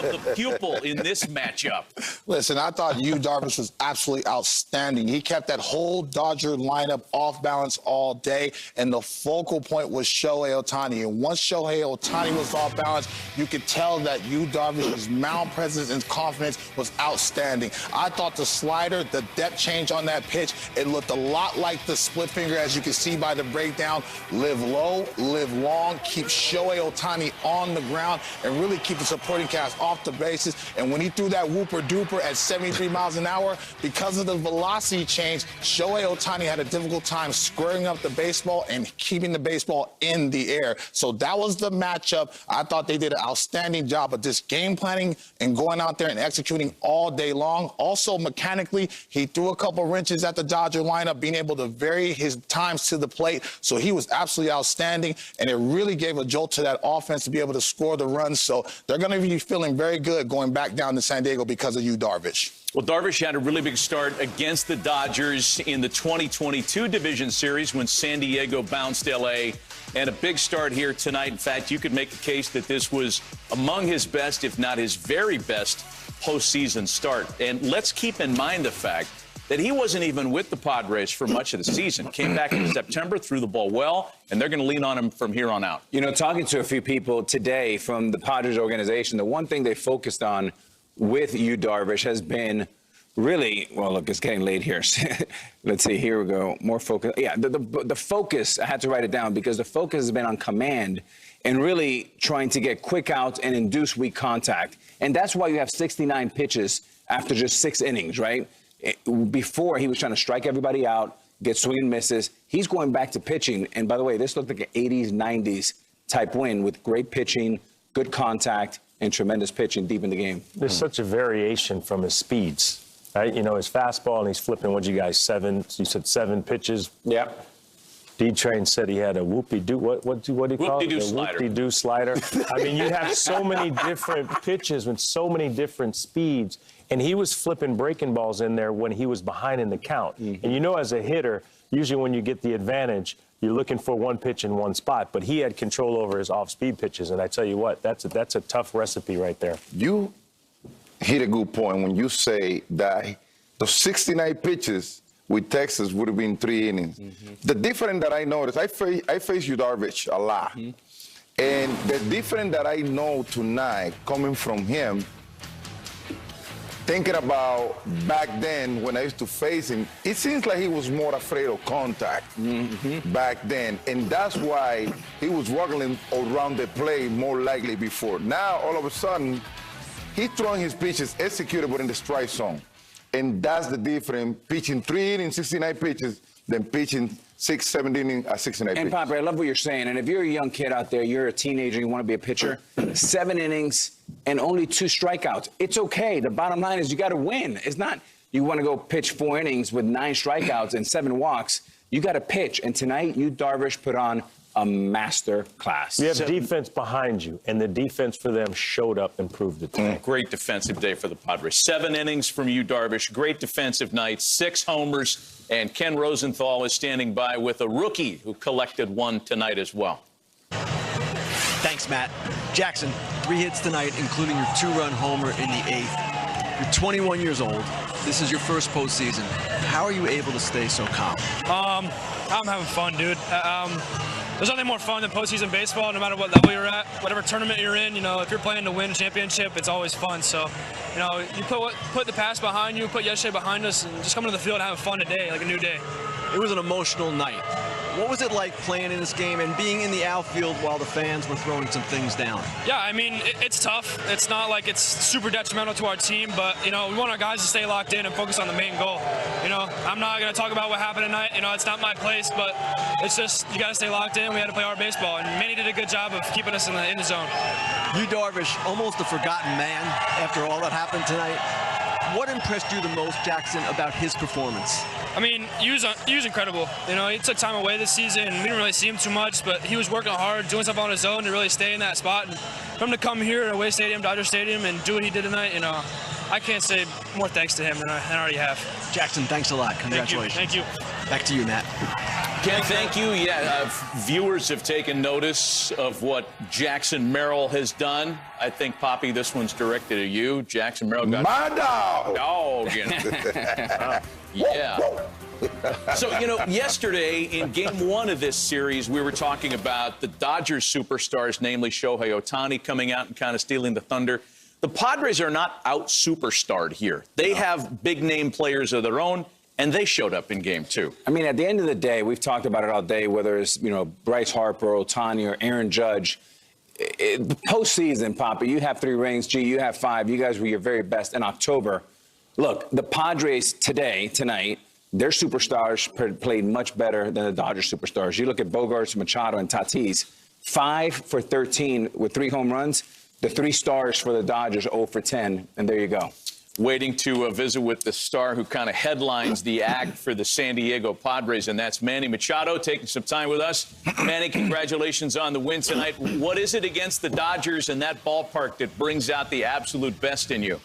of the pupil in this matchup? Listen, I thought Darvish was absolutely outstanding. He kept that whole Dodger lineup off balance all day, and the focal point was Shohei Ohtani. And once Shohei Ohtani was off balance, you could tell that Darvish's mound presence and confidence was outstanding. I thought the slider, the depth change on that pitch, it looked a lot like the split finger, as you can see by the breakdown. Live low, live long, keep Shohei Ohtani on the ground, and really keep the supporting cast off the bases. And when he threw that whooper-duper at 73 miles an hour, because of the velocity change, Shohei Ohtani had a difficult time squaring up the baseball and keeping the baseball in the air. So that was the matchup. I thought they did an outstanding job of just game planning and going out there and executing all day long. Also, mechanically, he threw a couple wrenches at the Dodger lineup, being able to vary his times to the plate. So he was absolutely outstanding, and it really gave a jolt to that offense to be able to score the runs. So they're going to be feeling very good going back down to San Diego because of Darvish. Well, Darvish had a really big start against the Dodgers in the 2022 Division Series when San Diego bounced L.A., and a big start here tonight. In fact, you could make a case that this was among his best, if not his very best, postseason start. And let's keep in mind the fact that he wasn't even with the Padres for much of the season. Came back in September, threw the ball well, and they're going to lean on him from here on out. You know, talking to a few people today from the Padres organization, the one thing they focused on with Darvish has been really, well, look, it's getting late here. Let's see, here we go. More focus. Yeah, the focus, I had to write it down because the focus has been on command and really trying to get quick outs and induce weak contact. And that's why you have 69 pitches after just 6 innings, right? Before, he was trying to strike everybody out, get swing and misses. He's going back to pitching. And by the way, this looked like an 80s, 90s type win with great pitching, good contact, and tremendous pitching deep in the game. There's such a variation from his speeds, right? You know, his fastball, and he's flipping, what'd you guys, 7? You said 7 pitches? Yeah. D-Train said he had a whoopie-doo. What do you call it? Whoopie-doo slider. Whoopie-doo slider. I mean, you have so many different pitches with so many different speeds. And he was flipping breaking balls in there when he was behind in the count. Mm-hmm. And you know, as a hitter, usually when you get the advantage, you're looking for one pitch in one spot. But he had control over his off-speed pitches. And I tell you what, that's a tough recipe right there. You hit a good point when you say that the 69 pitches with Texas would have been 3 innings. Mm-hmm. The difference that I noticed, I face Darvish a lot. Mm-hmm. And the difference that I know tonight coming from him, thinking about back then when I used to face him, it seems like he was more afraid of contact back then. And that's why he was waggling around the plate more likely before. Now, all of a sudden, he's throwing his pitches executable in the strike zone. And that's the difference, pitching 3 innings, 69 pitches, than pitching 6, 7 innings at 69 pitches. And, Papa, I love what you're saying. And if you're a young kid out there, you're a teenager, you want to be a pitcher, 7 innings and only 2 strikeouts. It's okay. The bottom line is you got to win. It's not you want to go pitch 4 innings with 9 strikeouts and 7 walks. You got to pitch. And tonight, Darvish put on a master class. You have defense behind you, and the defense for them showed up and proved it today. Great defensive day for the Padres. 7 innings from Darvish. Great defensive night. 6 homers. And Ken Rosenthal is standing by with a rookie who collected 1 tonight as well. Thanks, Matt. Jackson, 3 hits tonight, including your 2-run homer in the 8th. You're 21 years old. This is your first postseason. How are you able to stay so calm? I'm having fun, dude. There's nothing more fun than postseason baseball, no matter what level you're at, whatever tournament you're in. You know, if you're playing to win a championship, it's always fun. So, you know, you put the past behind you, put yesterday behind us, and just come to the field and have fun today, like a new day. It was an emotional night. What was it like playing in this game and being in the outfield while the fans were throwing some things down? Yeah, I mean, it's tough. It's not like it's super detrimental to our team, but, you know, we want our guys to stay locked in and focus on the main goal. You know, I'm not going to talk about what happened tonight. You know, it's not my place, but it's just you got to stay locked in. We had to play our baseball, and Manny did a good job of keeping us in the zone. Darvish, almost a forgotten man after all that happened tonight. What impressed you the most, Jackson, about his performance? I mean, he was incredible. You know, he took time away this season. We didn't really see him too much, but he was working hard, doing stuff on his own to really stay in that spot. And for him to come here at Away Stadium, Dodger Stadium, and do what he did tonight, you know, I can't say more thanks to him than I already have. Jackson, thanks a lot. Congratulations. Thank you. Back to you, Matt. Ken, thank you. Yeah, viewers have taken notice of what Jackson Merrill has done. I think, Poppy, this one's directed at you. Jackson Merrill got my dog. Dog. Yeah. So, you know, yesterday in game one of this series, we were talking about the Dodgers superstars, namely Shohei Ohtani, coming out and kind of stealing the thunder. The Padres are not out-superstarred here. They have big-name players of their own, and they showed up in game two. I mean, at the end of the day, we've talked about it all day, whether it's, you know, Bryce Harper, Ohtani, or Aaron Judge. The postseason, Papa, you have 3 rings. G, you have 5. You guys were your very best in October. Look, the Padres tonight, their superstars played much better than the Dodgers superstars. You look at Bogarts, Machado, and Tatis, 5 for 13 with 3 home runs. The 3 stars for the Dodgers, 0 for 10, and there you go. Waiting to visit with the star who kind of headlines the act for the San Diego Padres, and that's Manny Machado, taking some time with us. Manny, congratulations on the win tonight. What is it against the Dodgers in that ballpark that brings out the absolute best in you?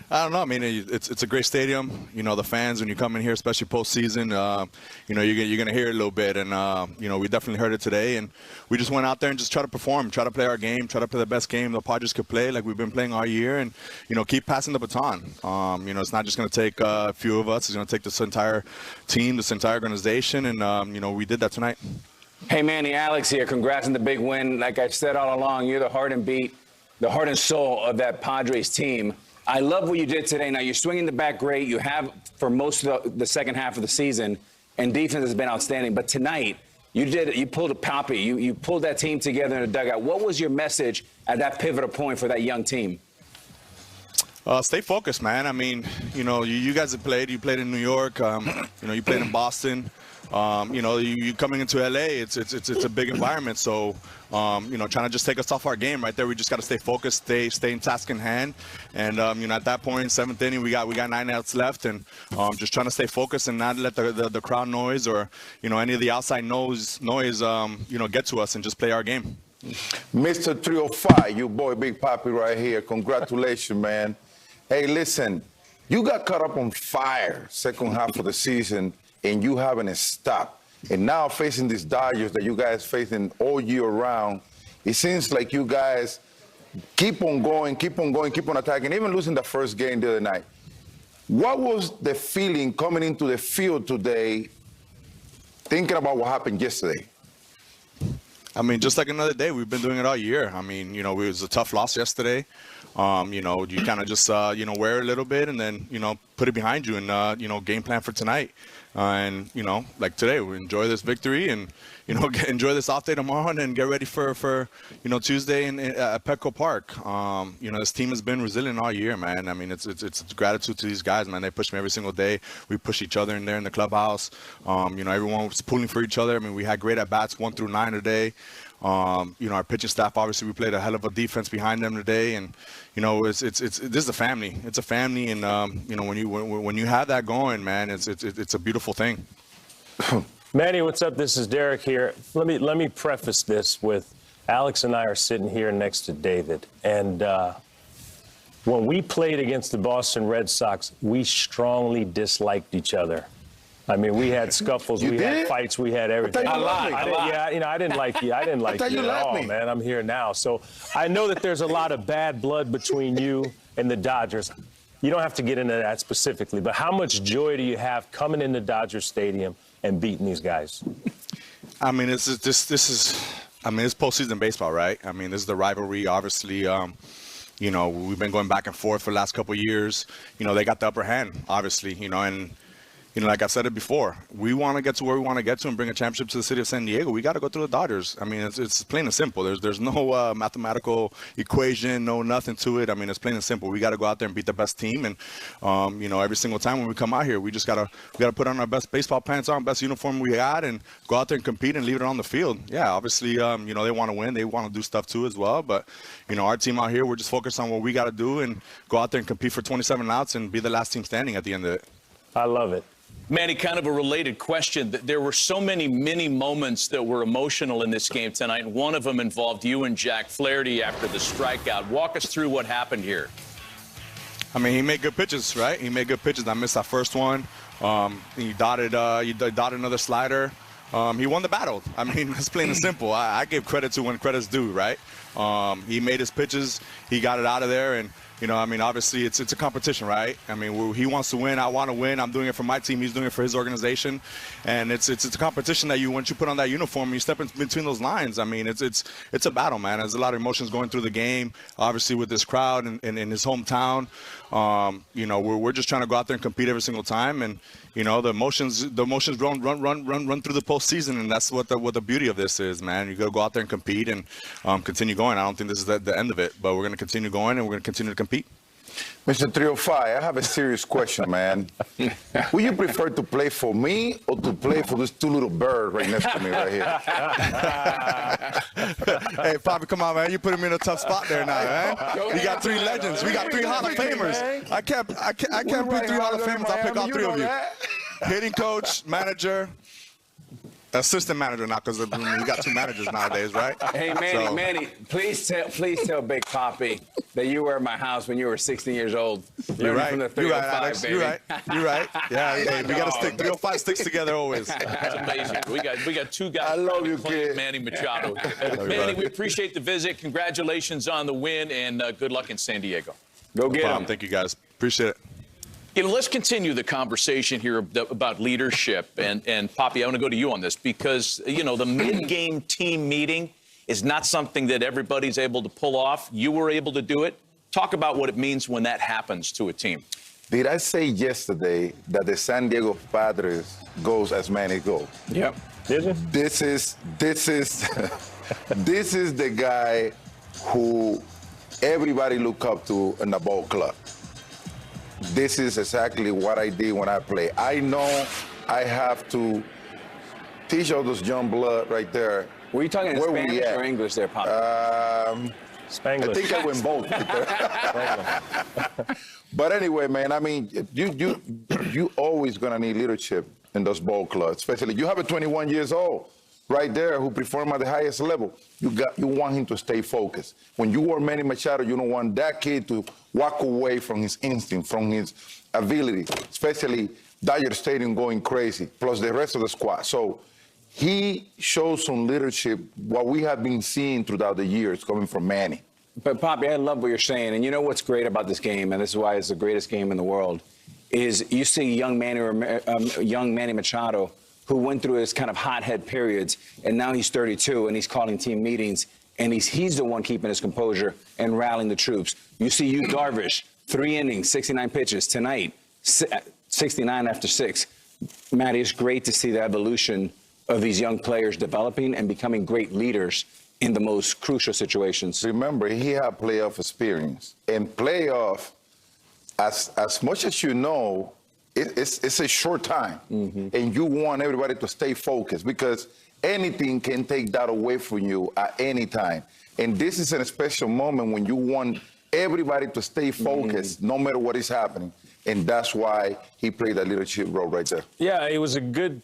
I don't know. I mean, it's a great stadium. You know, the fans, when you come in here, especially postseason, you know, you're going to hear it a little bit. And, you know, we definitely heard it today. And we just went out there and just try to perform, try to play our game, try to play the best game the Padres could play like we've been playing all year. And, you know, keep passing the baton. You know, it's not just going to take a few of us. It's going to take this entire team, this entire organization. And, you know, we did that tonight. Hey, Manny, Alex here. Congrats on the big win. Like I've said all along, you're the heart and soul of that Padres team. I love what you did today. Now, you're swinging the bat great. You have for most of the second half of the season, and defense has been outstanding. But tonight, you pulled a Poppy. You pulled that team together in the dugout. What was your message at that pivotal point for that young team? Stay focused, man. I mean, you know, you guys have played. You played in New York. You know, you played in Boston. You know, you coming into LA, it's a big environment. So, you know, trying to just take us off our game right there. We just got to stay focused, stay in task in hand. And, you know, at that point, 7th inning, we got 9 outs left, and just trying to stay focused and not let the crowd noise or, you know, any of the outside noise, you know, get to us and just play our game. Mr. 305, you boy, Big Papi right here. Congratulations, man. Hey, listen, you got caught up on fire second half of the season, and you haven't stopped. And now facing these Dodgers that you guys facing all year round, it seems like you guys keep on going, keep on attacking, even losing the first game the other night. What was the feeling coming into the field today, thinking about what happened yesterday? I mean, just like another day, we've been doing it all year. I mean, you know, it was a tough loss yesterday. You know, you kind of just, you know, wear a little bit and then, you know, put it behind you and, you know, game plan for tonight. And, you know, like today, we enjoy this victory and, you know, enjoy this off day tomorrow and then get ready for you know, Tuesday at Petco Park. You know, this team has been resilient all year, man. I mean, it's gratitude to these guys, man. They push me every single day. We push each other in there in the clubhouse. You know, everyone was pulling for each other. I mean, we had great at-bats 1 through 9 today. You know, our pitching staff, obviously, we played a hell of a defense behind them today. And, you know, this is a family. It's a family. And, you know, when you have that going, man, it's a beautiful thing. Manny, what's up? This is Derek here. Let me preface this with Alex and I are sitting here next to David. And when we played against the Boston Red Sox, we strongly disliked each other. I mean, we had scuffles, we had fights, we had everything. A lot. Yeah, you know, I didn't like you. I didn't like you at all, man. I'm here now. So I know that there's a lot of bad blood between you and the Dodgers. You don't have to get into that specifically, but how much joy do you have coming into Dodger Stadium and beating these guys? I mean, this is I mean, it's postseason baseball, right? I mean, this is the rivalry, obviously. You know, we've been going back and forth for the last couple of years. You know, they got the upper hand, obviously, you know, and you know, like I've said it before, we want to get to where we want to get to and bring a championship to the city of San Diego. We got to go through the Dodgers. I mean, it's plain and simple. There's no mathematical equation, no nothing to it. I mean, it's plain and simple. We got to go out there and beat the best team. And you know, every single time when we come out here, we gotta put on our best baseball pants on, best uniform we got, and go out there and compete and leave it on the field. Yeah, obviously, you know, they want to win. They want to do stuff too as well. But you know, our team out here, we're just focused on what we got to do and go out there and compete for 27 outs and be the last team standing at the end of it. I love it. Manny, kind of a related question. There were so many mini moments that were emotional in this game tonight, and one of them involved you and Jack Flaherty after the strikeout. Walk us through what happened here. I mean, he made good pitches, right? He made good pitches. I missed that first one. He dotted another slider. He won the battle. I mean, it's plain and simple. I give credit to when credit's due, right? He made his pitches. He got it out of there, and you know, I mean, obviously it's a competition, right? I mean, he wants to win. I want to win. I'm doing it for my team. He's doing it for his organization, and it's a competition that once you put on that uniform, you step in between those lines. I mean, it's a battle, man. There's a lot of emotions going through the game. Obviously, with this crowd and in his hometown, you know, we're just trying to go out there and compete every single time, and you know, the emotions run through the postseason, and that's what the beauty of this is, man. You got to go out there and compete and continue going. I don't think this is the end of it, but we're going to continue going and we're going to continue to compete. Mr. 305, I have a serious question, man. Would you prefer to play for me or to play for this two little birds right next to me right here? Hey, Poppy, come on, man. You put him in a tough spot there now, man. We got 3 legends. We got 3 Hall of Famers. I can't pick 3 Hall of Famers. I'll pick all 3 of you. Hitting coach, manager, assistant manager now, because we got 2 managers nowadays, right? Hey, Manny, please tell Big Poppy that you were at my house when you were 16 years old. You're right. From the 305, You're right, Alex. baby. You're right. Yeah, hey, we got to stick. 305 sticks together always. That's amazing. We got 2 guys. I love you, kid. Manny Machado. Manny, we appreciate the visit. Congratulations on the win, and good luck in San Diego. Go get him. Thank you, guys. Appreciate it. You know, let's continue the conversation here about leadership. And Poppy, I want to go to you on this because, you know, the mid-game team meeting is not something that everybody's able to pull off. You were able to do it. Talk about what it means when that happens to a team. Did I say yesterday that the San Diego Padres goes as Manny goes? Yep. Did you? This is this is the guy who everybody look up to in the ball club. This is exactly what I did when I play. I know I have to teach all those young blood right there. Were you talking in Spanish or English there, Poppy? Spanglish. I think I went both. But anyway, man, I mean, you always gonna need leadership in those ball clubs, especially you have a 21 years old right there who perform at the highest level. You want him to stay focused. When you are Manny Machado, you don't want that kid to walk away from his instinct, from his ability, especially Dodger Stadium going crazy, plus the rest of the squad. So he shows some leadership, what we have been seeing throughout the years coming from Manny. But, Poppy, I love what you're saying. And you know what's great about this game, and this is why it's the greatest game in the world, is you see young Manny Machado, who went through his kind of hothead periods, and now he's 32, and he's calling team meetings, and he's the one keeping his composure and rallying the troops. You see Yu Darvish, 3 innings, 69 pitches. Tonight, 69 after 6. Matty, it's great to see the evolution of these young players developing and becoming great leaders in the most crucial situations. Remember, he had playoff experience. And playoff, as much as you know, it's a short time. And you want everybody to stay focused because anything can take that away from you at any time. And this is a special moment when you want everybody to stay focused no matter what is happening. And that's why he played that leadership role right there. Yeah, it was a good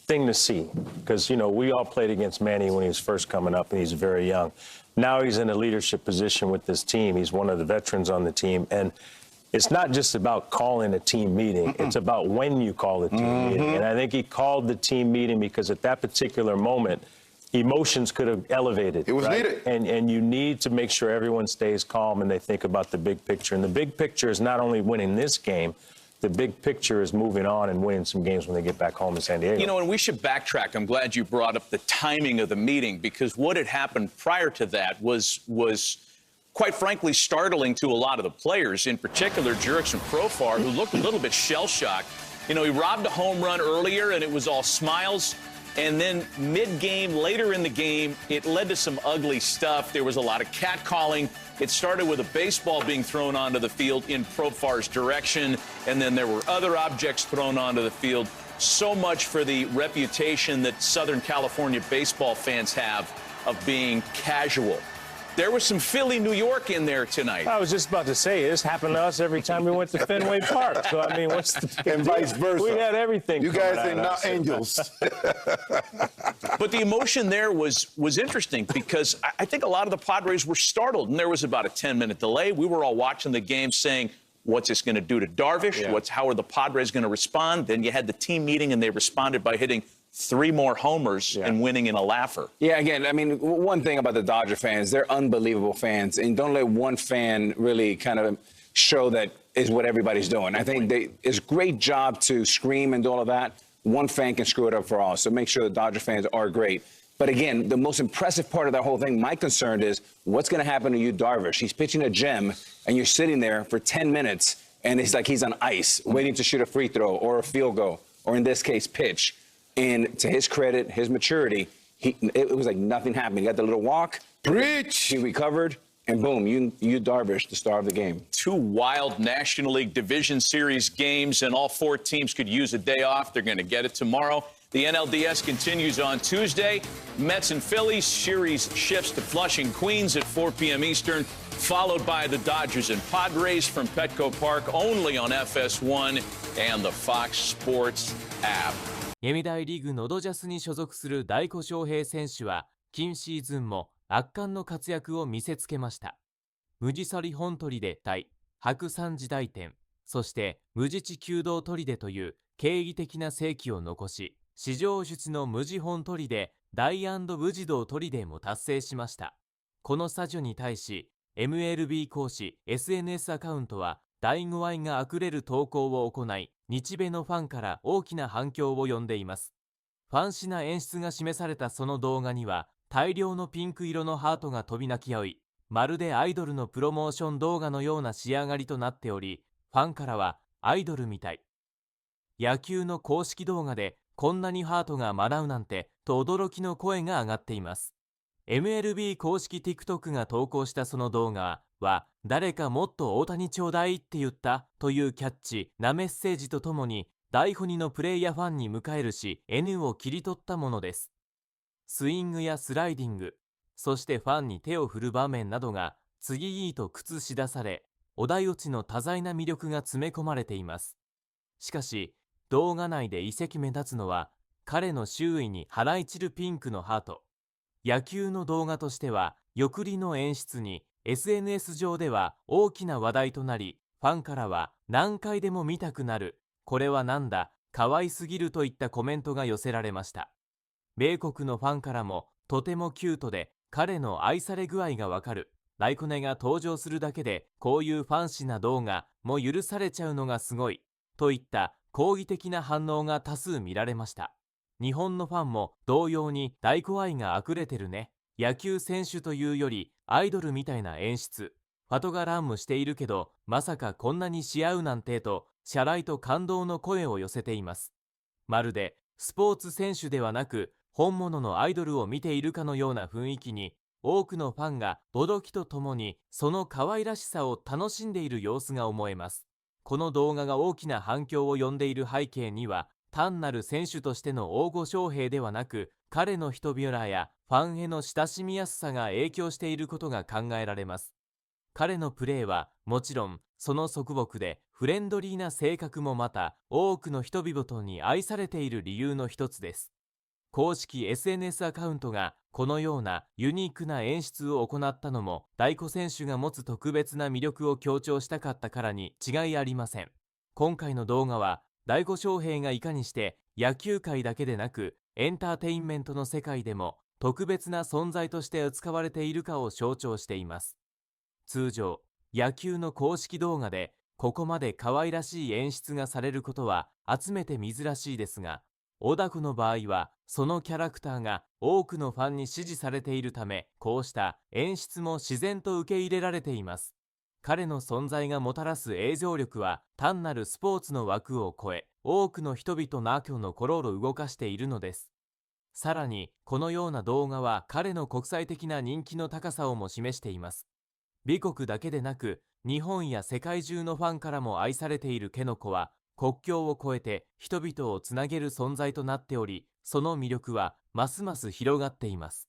thing to see because, you know, we all played against Manny when he was first coming up and he's very young. Now he's in a leadership position with this team. He's one of the veterans on the team. And it's not just about calling a team meeting. It's about when you call a team meeting. And I think he called the team meeting because at that particular moment, emotions could have elevated. It was needed. And you need to make sure everyone stays calm and they think about the big picture. And the big picture is not only winning this game, the big picture is moving on and winning some games when they get back home in San Diego. You know, and we should backtrack. I'm glad you brought up the timing of the meeting because what had happened prior to that was quite frankly startling to a lot of the players, in particular Jurickson Profar, who looked a little bit shell-shocked. You know, he robbed a home run earlier and it was all smiles. And then mid-game, later in the game, it led to some ugly stuff. There was a lot of catcalling. It started with a baseball being thrown onto the field in Profar's direction, and then there were other objects thrown onto the field. So much for the reputation that Southern California baseball fans have of being casual. There was some Philly, New York in there tonight. I was just about to say, this happened to us every time we went to Fenway Park. So, I mean, what's the big And deal? vice versa. We had everything. You guys are not angels. But the emotion there was interesting because I think a lot of the Padres were startled, and there was about a 10-minute delay. We were all watching the game saying, what's this going to do to Darvish? How are the Padres going to respond? Then you had the team meeting, and they responded by hitting 3 more homers and winning in a laugher. Yeah, again, I mean, one thing about the Dodger fans, they're unbelievable fans, and don't let one fan really kind of show that is what everybody's doing. I think it's a great job to scream and do all of that. One fan can screw it up for all, so make sure the Dodger fans are great. But again, the most impressive part of that whole thing, my concern is what's going to happen to you, Darvish? He's pitching a gem, and you're sitting there for 10 minutes, and it's like he's on ice, waiting to shoot a free throw or a field goal, or in this case, pitch. And to his credit, his maturity, it was like nothing happened. He got the little walk. Preach! He recovered, and boom, you Darvish, the star of the game. 2 wild National League Division Series games, and all 4 teams could use a day off. They're going to get it tomorrow. The NLDS continues on Tuesday. Mets and Phillies series shifts to Flushing, Queens at 4 p.m. Eastern, followed by the Dodgers and Padres from Petco Park, only on FS1 and the Fox Sports app. 読売リーグのドジャスに所属する大谷翔平選手は近シーズンも圧巻の活躍を見せつけました。無地去り本砦対白三時大点、そして無地地弓道砦という敬意的な成績を残し、史上術の無地本砦大&無地道砦も達成しました。このサジョに対し MLB 公式 SNS アカウントは大語愛があふれる投稿を行い、日米のファンから大きな反響を呼んでいます。ファンシな演出が示されたその動画には、大量のピンク色のハートが飛び鳴き合い、まるでアイドルのプロモーション動画のような仕上がりとなっており、ファンからはアイドルみたい。野球の公式動画でこんなにハートが舞うなんてと驚きの声が上がっています。MLB 公式 TikTok が投稿したその動画は、誰かもっと大谷ちょうだいって言ったというキャッチなメッセージとともに、大ホニのプレイヤーファンに迎えるし N を切り取ったものです。スイングやスライディング、そしてファンに手を振る場面などが次々と映し出され、お題落ちの多彩な魅力が詰め込まれています。しかし、動画内で遺跡目立つのは、彼の周囲に払い散るピンクのハート。野球の動画としては、翼利の演出に SNS 上では大きな話題となり、ファンからは何回でも見たくなる、これはなんだ、可愛すぎるといったコメントが寄せられました。米国のファンからも、とてもキュートで彼の愛され具合がわかる。ライコネが登場するだけで、こういうファンシーな動画も許されちゃうのがすごい、といった抗議的な反応が多数見られました。日本のファンも同様に大子愛があふれてるね。野球選手というよりアイドルみたいな演出。ファトが乱舞しているけど、まさかこんなにし合うなんてと、謝礼と感動の声を寄せています。まるでスポーツ選手ではなく、本物のアイドルを見ているかのような雰囲気に、多くのファンがボドキとともにその可愛らしさを楽しんでいる様子が思えます。この動画が大きな反響を呼んでいる背景には、単なる選手としての大御翔平ではなく、彼の人柄やファンへの親しみやすさが影響していることが考えられます。彼のプレーはもちろん、その束縛でフレンドリーな性格もまた多くの人々に愛されている理由の一つです。公式 SNS アカウントがこのようなユニークな演出を行ったのも、大子選手が持つ特別な魅力を強調したかったからに違いありません。今回の動画は、大子翔平がいかにして野球界だけでなくエンターテインメントの世界でも特別な存在として扱われているかを象徴しています。通常、野球の公式動画でここまで可愛らしい演出がされることは集めて珍しいですが、小田子の場合はそのキャラクターが多くのファンに支持されているため、こうした演出も自然と受け入れられています。彼の存在がもたらす影響力は単なるスポーツの枠を超え、多くの人々の悪の心を動かしているのです。さらに、このような動画は彼の国際的な人気の高さをも示しています。美国だけでなく、日本や世界中のファンからも愛されているケノコは、国境を越えて人々をつなげる存在となっており、その魅力はますます広がっています。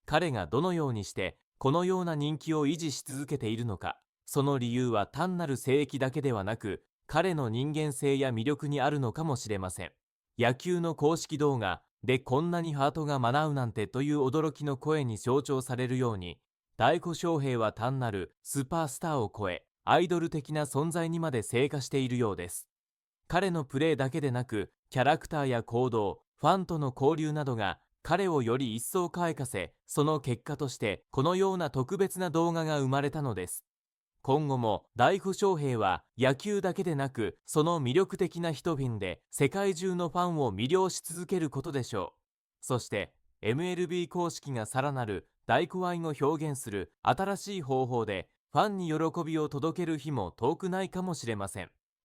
彼がどのようにしてこのような人気を維持し続けているのか、その理由は単なる聖域だけではなく、彼の人間性や魅力にあるのかもしれません。野球の公式動画でこんなにハートが舞うなんてという驚きの声に象徴されるように、大子翔平は単なるスーパースターを超え、アイドル的な存在にまで升華しているようです。彼のプレーだけでなく、キャラクターや行動、ファンとの交流などが彼をより一層輝かせ、その結果としてこのような特別な動画が生まれたのです。今後も大谷翔平は野球だけでなく、その魅力的な人品で世界中のファンを魅了し続けることでしょう。そして MLB 公式がさらなる大谷愛を表現する新しい方法でファンに喜びを届ける日も遠くないかもしれません。